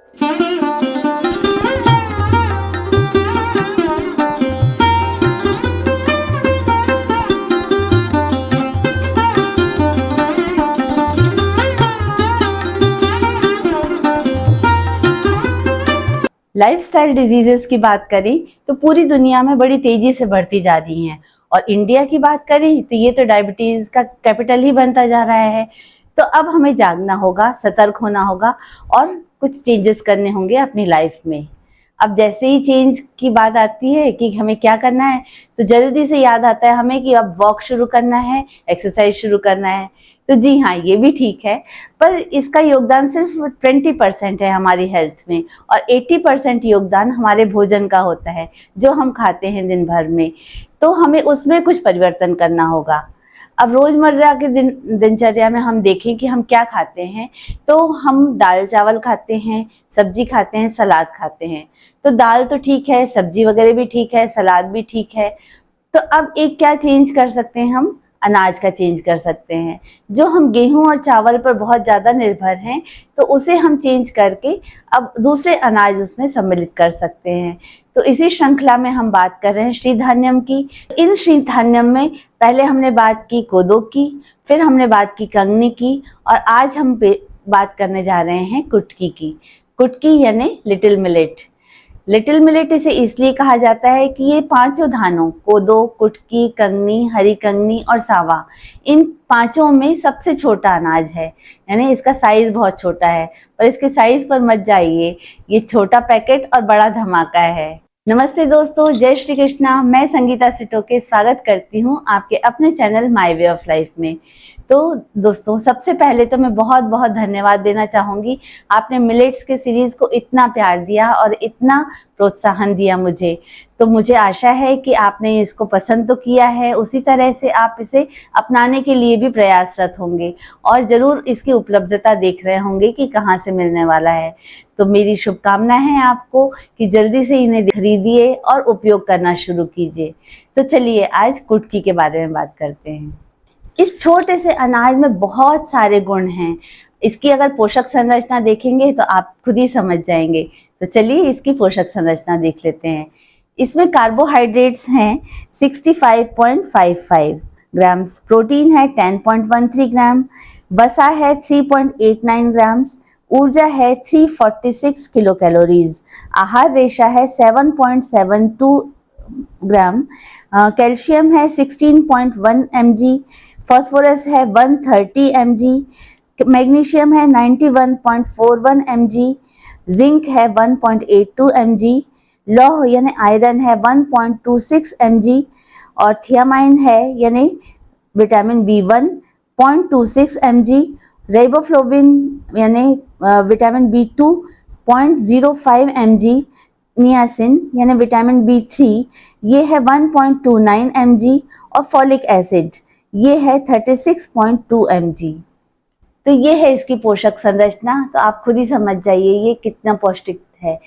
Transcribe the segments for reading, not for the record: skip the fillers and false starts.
Lifestyle diseases की बात करें तो पूरी दुनिया में बड़ी तेजी से बढ़ती जा रही हैं और इंडिया की बात करें तो ये तो डायबिटीज का कैपिटल ही बनता जा रहा है। तो अब हमें जागना होगा, सतर्क होना होगा और कुछ चेंजेस करने होंगे अपनी लाइफ में। अब जैसे ही चेंज की बात आती है कि हमें क्या करना है तो जल्दी से याद आता है हमें कि अब वॉक शुरू करना है, एक्सरसाइज शुरू करना है। तो जी हाँ, ये भी ठीक है, पर इसका योगदान सिर्फ 20% है हमारी हेल्थ में और 80% योगदान हमारे भोजन का होता है जो हम खाते हैं दिन भर में। तो हमें उसमें कुछ परिवर्तन करना होगा। अब रोजमर्रा के दिनचर्या में हम देखें कि हम क्या खाते हैं, तो हम दाल चावल खाते हैं, सब्जी खाते हैं, सलाद खाते हैं। तो दाल तो ठीक है, सब्जी वगैरह भी ठीक है, सलाद भी ठीक है। तो अब एक क्या चेंज कर सकते हैं, हम अनाज का चेंज कर सकते हैं। जो हम गेहूं और चावल पर बहुत ज़्यादा निर्भर हैं तो उसे हम चेंज करके अब दूसरे अनाज उसमें सम्मिलित कर सकते हैं। तो इसी श्रृंखला में हम बात कर रहे हैं श्रीधान्यम की। इन श्रीधान्यम में पहले हमने बात की कोदो की, फिर हमने बात की कंगनी की और आज हम बात करने जा रहे हैं कुटकी की। कुटकी यानी लिटिल मिलेट। लिटिल मिलेट इसे इसलिए कहा जाता है कि ये पांचों धानों कोदो, कुटकी, कंगनी, हरी कंगनी और सावा, इन पांचों में सबसे छोटा अनाज है। यानी इसका साइज बहुत छोटा है, पर इसके साइज पर मत जाइए, ये छोटा पैकेट और बड़ा धमाका है। नमस्ते दोस्तों, जय श्री कृष्णा। मैं संगीता सिटोके स्वागत करती हूँ आपके अपने channel my way of life में। तो दोस्तों, सबसे पहले तो मैं बहुत बहुत धन्यवाद देना चाहूँगी, आपने मिलेट्स के सीरीज़ को इतना प्यार दिया और इतना प्रोत्साहन दिया मुझे। तो मुझे आशा है कि आपने इसको पसंद तो किया है, उसी तरह से आप इसे अपनाने के लिए भी प्रयासरत होंगे और ज़रूर इसकी उपलब्धता देख रहे होंगे कि कहाँ से मिलने वाला है। तो मेरी शुभकामना है आपको कि जल्दी से इन्हें खरीदिए और उपयोग करना शुरू कीजिए। तो चलिए आज कुटकी के बारे में बात करते हैं। इस छोटे से अनाज में बहुत सारे गुण हैं। इसकी अगर पोषक संरचना देखेंगे तो आप खुद ही समझ जाएंगे। तो चलिए इसकी पोषक संरचना देख लेते हैं। इसमें कार्बोहाइड्रेट्स हैं 65.55 ग्राम्स, प्रोटीन है 10.13 ग्राम, वसा है 3.89 ग्राम्स, ऊर्जा है 346 किलो कैलोरीज, आहार रेशा है 7.72 ग्राम, कैल्शियम है 16.1 mg, फास्फोरस है 130 mg, मैग्नीशियम है 91.41 mg, जिंक है 1.82 mg, लौह यानी आयरन है 1.26 mg और थियामाइन है यानी विटामिन B1 0.26 mg, राइबोफ्लोविन यानी विटामिन B2 0.05 mg, नियासिन यानी विटामिन B3 ये है 1.29 mg और फॉलिक एसिड ये है 36.2 mg। तो ये है इसकी पोषक संरचना। तो आप खुद ही समझ जाइए ये कितना पौष्टिक है।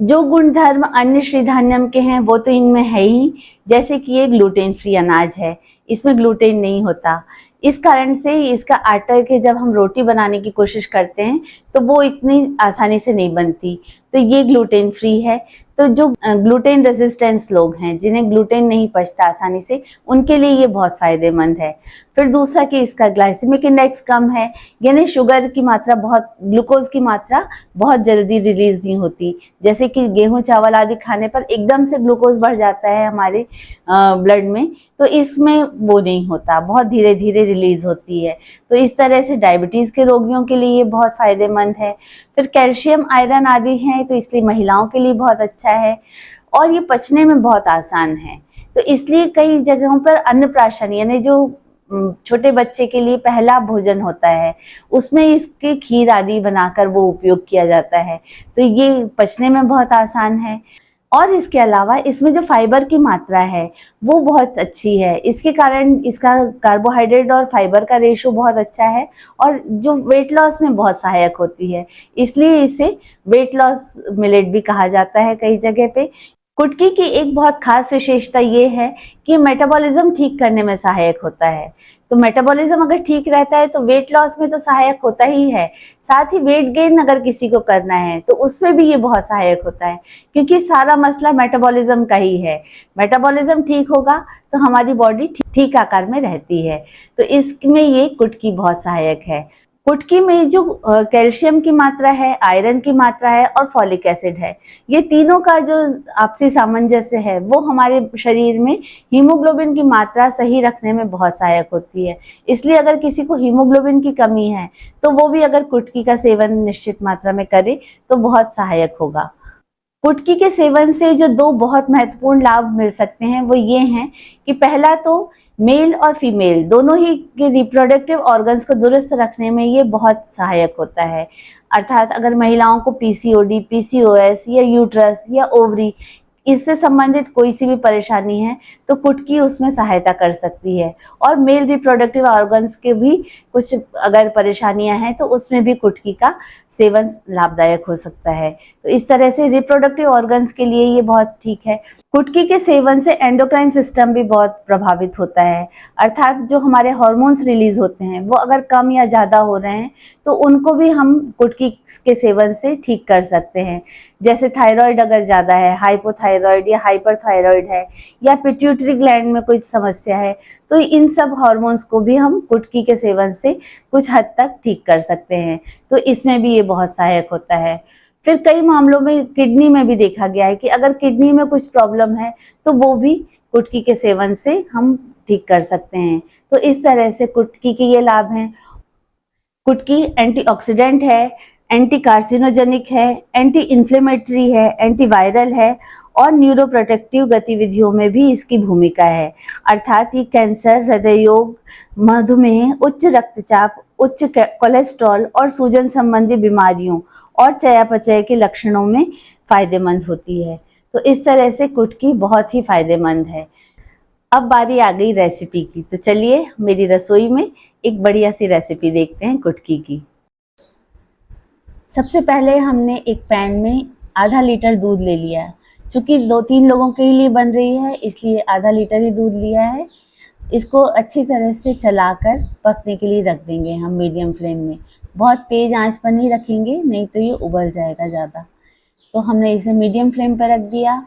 जो गुणधर्म अन्य श्रीधान्यम के हैं वो तो इनमें है ही, जैसे कि ये ग्लूटेन फ्री अनाज है, इसमें ग्लूटेन नहीं होता। इस कारण से इसका आटा के जब हम रोटी बनाने की कोशिश करते हैं तो वो इतनी आसानी से नहीं बनती। तो ये ग्लूटेन फ्री है। तो जो ग्लूटेन रेजिस्टेंस लोग हैं, जिन्हें ग्लूटेन नहीं पचता आसानी से, उनके लिए ये बहुत फ़ायदेमंद है। फिर दूसरा कि इसका ग्लाइसेमिक इंडेक्स कम है, यानी शुगर की मात्रा ग्लूकोज की मात्रा बहुत जल्दी रिलीज नहीं होती। जैसे कि गेहूं चावल आदि खाने पर एकदम से ग्लूकोज बढ़ जाता है हमारे ब्लड में, तो इसमें वो नहीं होता, बहुत धीरे धीरे रिलीज होती है। तो इस तरह से डायबिटीज़ के रोगियों के लिए ये बहुत फ़ायदेमंद है। फिर कैल्शियम, आयरन आदि हैं, तो इसलिए महिलाओं के लिए बहुत अच्छा है और ये पचने में बहुत आसान है। तो इसलिए कई जगहों पर अन्नप्राशन यानी जो छोटे बच्चे के लिए पहला भोजन होता है उसमें इसके खीर आदि बनाकर वो उपयोग किया जाता है। तो ये पचने में बहुत आसान है और इसके अलावा इसमें जो फाइबर की मात्रा है वो बहुत अच्छी है। इसके कारण इसका कार्बोहाइड्रेट और फाइबर का रेशो बहुत अच्छा है और जो वेट लॉस में बहुत सहायक होती है, इसलिए इसे वेट लॉस मिलेट भी कहा जाता है कई जगह पे। कुटकी की एक बहुत खास विशेषता ये है कि मेटाबॉलिज्म ठीक करने में सहायक होता है। तो मेटाबॉलिज्म अगर ठीक रहता है तो वेट लॉस में तो सहायक होता ही है, साथ ही वेट गेन अगर किसी को करना है तो उसमें भी ये बहुत सहायक होता है, क्योंकि सारा मसला मेटाबॉलिज्म का ही है। मेटाबॉलिज्म ठीक होगा तो हमारी बॉडी ठीक आकार में रहती है, तो इसमें ये कुटकी बहुत सहायक है। कुटकी में जो कैल्शियम की मात्रा है, आयरन की मात्रा है और फॉलिक एसिड है, ये तीनों का जो आपसी सामंजस्य है वो हमारे शरीर में हीमोग्लोबिन की मात्रा सही रखने में बहुत सहायक होती है। इसलिए अगर किसी को हीमोग्लोबिन की कमी है तो वो भी अगर कुटकी का सेवन निश्चित मात्रा में करे तो बहुत सहायक होगा। कुटकी के सेवन से जो दो बहुत महत्वपूर्ण लाभ मिल सकते हैं वो ये हैं कि पहला तो मेल और फीमेल दोनों ही के रिप्रोडक्टिव ऑर्गन्स को दुरुस्त रखने में ये बहुत सहायक होता है। अर्थात अगर महिलाओं को पीसीओडी, पीसीओएस या यूट्रस या ओवरी इससे संबंधित कोई सी भी परेशानी है तो कुटकी उसमें सहायता कर सकती है। और मेल रिप्रोडक्टिव ऑर्गन्स के भी कुछ अगर परेशानियां हैं तो उसमें भी कुटकी का सेवन लाभदायक हो सकता है। तो इस तरह से रिप्रोडक्टिव ऑर्गन्स के लिए ये बहुत ठीक है। कुटकी के सेवन से एंडोक्राइन सिस्टम भी बहुत प्रभावित होता है, अर्थात जो हमारे हार्मोन्स रिलीज होते हैं वो अगर कम या ज़्यादा हो रहे हैं तो उनको भी हम कुटकी के सेवन से ठीक कर सकते हैं। जैसे थायराइड अगर ज़्यादा है, हाइपोथायराइड या हाइपरथायराइड है, या पिट्यूटरी ग्लैंड में कोई समस्या है, तो इन सब हार्मोन्स को भी हम कुटकी के सेवन से कुछ हद तक ठीक कर सकते हैं। तो इसमें भी ये बहुत सहायक होता है। फिर कई मामलों में किडनी में भी देखा गया है कि अगर किडनी में कुछ प्रॉब्लम है तो वो भी कुटकी के सेवन से हम ठीक कर सकते हैं। तो इस तरह से कुटकी के ये लाभ हैं। कुटकी एंटीऑक्सीडेंट है, एंटी कार्सिनोजेनिक है, एंटी इन्फ्लेमेटरी है, एंटीवायरल है और न्यूरोप्रोटेक्टिव गतिविधियों में भी इसकी भूमिका है। अर्थात ये कैंसर, हृदय रोग, मधुमेह, उच्च रक्तचाप, उच्च कोलेस्ट्रॉल और सूजन संबंधी बीमारियों और चयापचय के लक्षणों में फायदेमंद होती है। तो इस तरह से कुटकी बहुत ही फायदेमंद है। अब बारी आ गई रेसिपी की, तो चलिए मेरी रसोई में एक बढ़िया सी रेसिपी देखते हैं कुटकी की। सबसे पहले हमने एक पैन में आधा लीटर दूध ले लिया है। चूँकि 2-3 लोगों के लिए बन रही है इसलिए आधा लीटर ही दूध लिया है। इसको अच्छी तरह से चलाकर पकने के लिए रख देंगे हम मीडियम फ्लेम में। बहुत तेज़ आंच पर नहीं रखेंगे, नहीं तो ये उबल जाएगा ज़्यादा। तो हमने इसे मीडियम फ्लेम पर रख दिया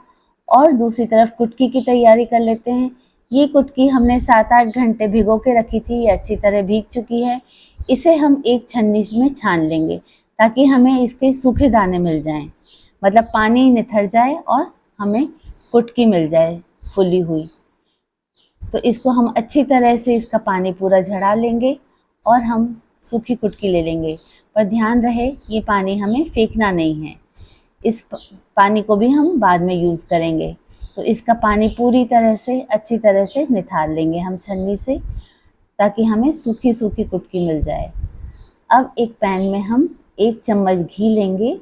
और दूसरी तरफ कुटकी की तैयारी कर लेते हैं। ये कुटकी हमने 7-8 घंटे भिगो के रखी थी, ये अच्छी तरह भीग चुकी है। इसे हम एक छन्नी में छान लेंगे ताकि हमें इसके सूखे दाने मिल जाएं, मतलब पानी निथर जाए और हमें कुटकी मिल जाए फुली हुई। तो इसको हम अच्छी तरह से इसका पानी पूरा झड़ा लेंगे और हम सूखी कुटकी ले लेंगे। पर ध्यान रहे ये पानी हमें फेंकना नहीं है, इस पानी को भी हम बाद में यूज़ करेंगे। तो इसका पानी पूरी तरह से अच्छी तरह से निथार लेंगे हम छन्नी से, ताकि हमें सूखी सूखी कुटकी मिल जाए। अब एक पैन में हम 1 चम्मच घी लेंगे।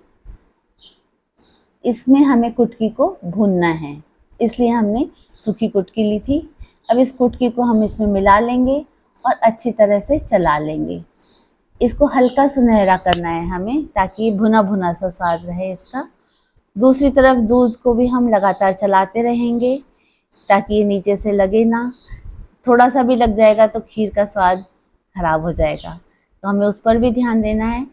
इसमें हमें कुटकी को भूनना है, इसलिए हमने सूखी कुटकी ली थी। अब इस कुटकी को हम इसमें मिला लेंगे और अच्छी तरह से चला लेंगे। इसको हल्का सुनहरा करना है हमें, ताकि भुना भुना सा स्वाद रहे इसका। दूसरी तरफ दूध को भी हम लगातार चलाते रहेंगे ताकि ये नीचे से लगे ना। थोड़ा सा भी लग जाएगा तो खीर का स्वाद खराब हो जाएगा, तो हमें उस पर भी ध्यान देना है।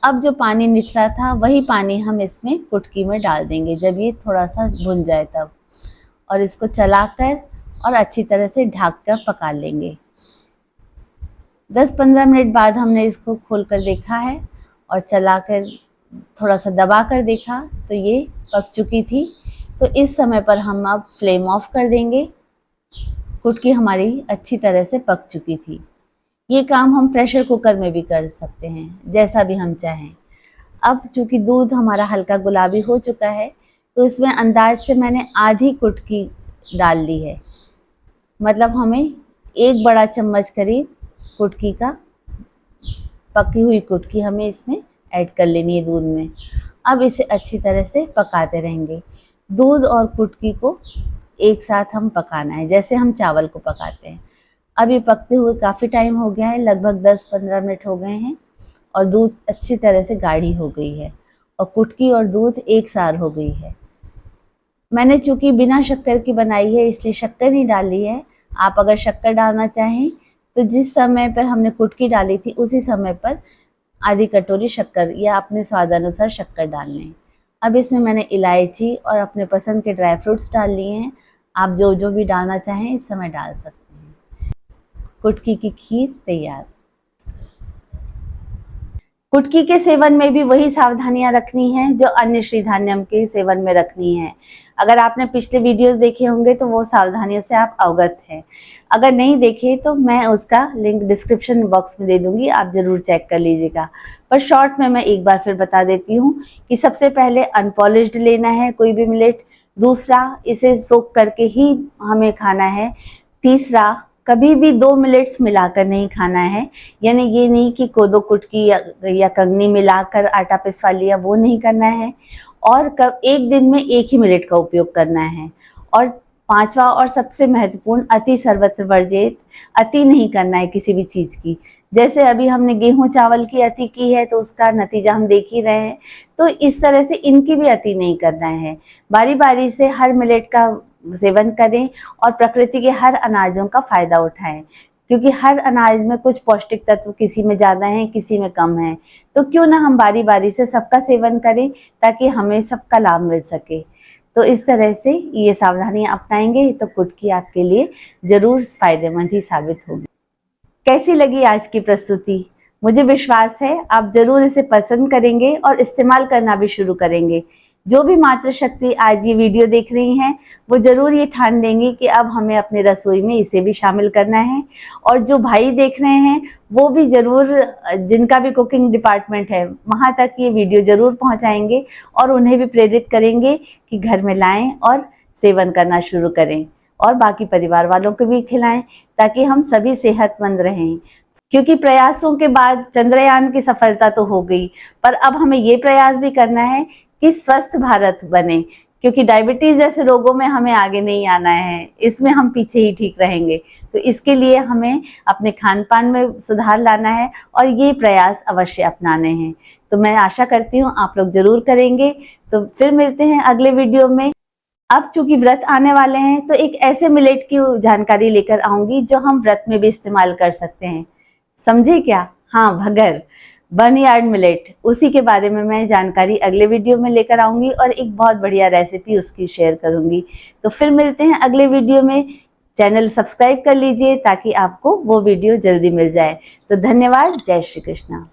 अब जो पानी निचला था वही पानी हम इसमें कुटकी में डाल देंगे जब ये थोड़ा सा भुन जाए तब, और इसको चलाकर और अच्छी तरह से ढक कर पका लेंगे। 10-15 मिनट बाद हमने इसको खोलकर देखा है और चलाकर थोड़ा सा दबा कर देखा तो ये पक चुकी थी। तो इस समय पर हम अब फ्लेम ऑफ कर देंगे। कुटकी हमारी अच्छी तरह से पक चुकी थी। ये काम हम प्रेशर कुकर में भी कर सकते हैं, जैसा भी हम चाहें। अब चूँकि दूध हमारा हल्का गुलाबी हो चुका है तो इसमें अंदाज से मैंने आधी कुटकी डाल ली है, मतलब हमें 1 बड़ा चम्मच करीब कुटकी का, पकी हुई कुटकी हमें इसमें ऐड कर लेनी है दूध में। अब इसे अच्छी तरह से पकाते रहेंगे। दूध और कुटकी को एक साथ हम पकाना है, जैसे हम चावल को पकाते हैं। अब ये पकते हुए काफ़ी टाइम हो गया है, लगभग 10-15 मिनट हो गए हैं और दूध अच्छी तरह से गाढ़ी हो गई है और कुटकी और दूध एक सार हो गई है। मैंने चूंकि बिना शक्कर की बनाई है इसलिए शक्कर नहीं डाली है। आप अगर शक्कर डालना चाहें तो जिस समय पर हमने कुटकी डाली थी उसी समय पर आधी कटोरी शक्कर या अपने स्वाद अनुसार शक्कर डाल लें। अब इसमें मैंने इलायची और अपने पसंद के ड्राई फ्रूट्स डाल लिए हैं। आप जो जो भी डालना चाहें इस समय डाल सकते हैं। कुटकी की खीर तैयार। कुटकी के सेवन में भी वही सावधानियां रखनी है जो अन्य श्रीधान्यम के सेवन में रखनी है। अगर आपने पिछले वीडियोस देखे होंगे तो वो सावधानियों से आप अवगत हैं। अगर नहीं देखे तो मैं उसका लिंक डिस्क्रिप्शन बॉक्स में दे दूंगी, आप जरूर चेक कर लीजिएगा। पर शॉर्ट में मैं एक बार फिर बता देती हूँ कि सबसे पहले अनपॉलिश्ड लेना है कोई भी मिलेट। दूसरा, इसे सोक करके ही हमें खाना है। तीसरा, कभी भी 2 मिलेट्स मिलाकर नहीं खाना है, यानी ये नहीं कि कोदो कुटकी या कंगनी मिलाकर आटा पिसवा लिया, वो नहीं करना है। और एक दिन में एक ही मिलेट का उपयोग करना है। और पांचवा और सबसे महत्वपूर्ण, अति सर्वत्र वर्जित। अति नहीं करना है किसी भी चीज़ की। जैसे अभी हमने गेहूं चावल की अति की है तो उसका नतीजा हम देख ही रहे हैं। तो इस तरह से इनकी भी अति नहीं करना है। बारी बारी से हर मिलेट का सेवन करें और प्रकृति के हर अनाजों का फायदा उठाएं, क्योंकि हर अनाज में कुछ पौष्टिक तत्व किसी में ज़्यादा हैं, किसी में कम है। तो क्यों ना हम बारी बारी से सबका सेवन करें ताकि हमें सबका लाभ मिल सके। तो इस तरह से ये सावधानियां अपनाएंगे तो कुटकी आपके लिए जरूर फायदेमंद ही साबित होगी। कैसी लगी आज की प्रस्तुति? मुझे विश्वास है आप जरूर इसे पसंद करेंगे और इस्तेमाल करना भी शुरू करेंगे। जो भी मातृशक्ति आज ये वीडियो देख रही हैं वो जरूर ये ठान लेंगी कि अब हमें अपने रसोई में इसे भी शामिल करना है। और जो भाई देख रहे हैं वो भी जरूर, जिनका भी कुकिंग डिपार्टमेंट है, वहाँ तक ये वीडियो जरूर पहुँचाएंगे और उन्हें भी प्रेरित करेंगे कि घर में लाएं और सेवन करना शुरू करें और बाकी परिवार वालों को भी खिलाएं ताकि हम सभी सेहतमंद रहें। क्योंकि प्रयासों के बाद चंद्रयान की सफलता तो हो गई, पर अब हमें ये प्रयास भी करना है कि स्वस्थ भारत बने, क्योंकि डायबिटीज जैसे रोगों में हमें आगे नहीं आना है, इसमें हम पीछे ही ठीक रहेंगे। तो इसके लिए हमें अपने खान पान में सुधार लाना है और ये प्रयास अवश्य अपनाने हैं। तो मैं आशा करती हूँ आप लोग जरूर करेंगे। तो फिर मिलते हैं अगले वीडियो में। अब चूंकि व्रत आने वाले हैं तो एक ऐसे मिलेट की जानकारी लेकर आऊंगी जो हम व्रत में भी इस्तेमाल कर सकते हैं। समझे क्या? हाँ, भगर, बर्नयार्ड मिलेट, उसी के बारे में मैं जानकारी अगले वीडियो में लेकर आऊंगी और एक बहुत बढ़िया रेसिपी उसकी शेयर करूंगी। तो फिर मिलते हैं अगले वीडियो में। चैनल सब्सक्राइब कर लीजिए ताकि आपको वो वीडियो जल्दी मिल जाए। तो धन्यवाद। जय श्री कृष्णा।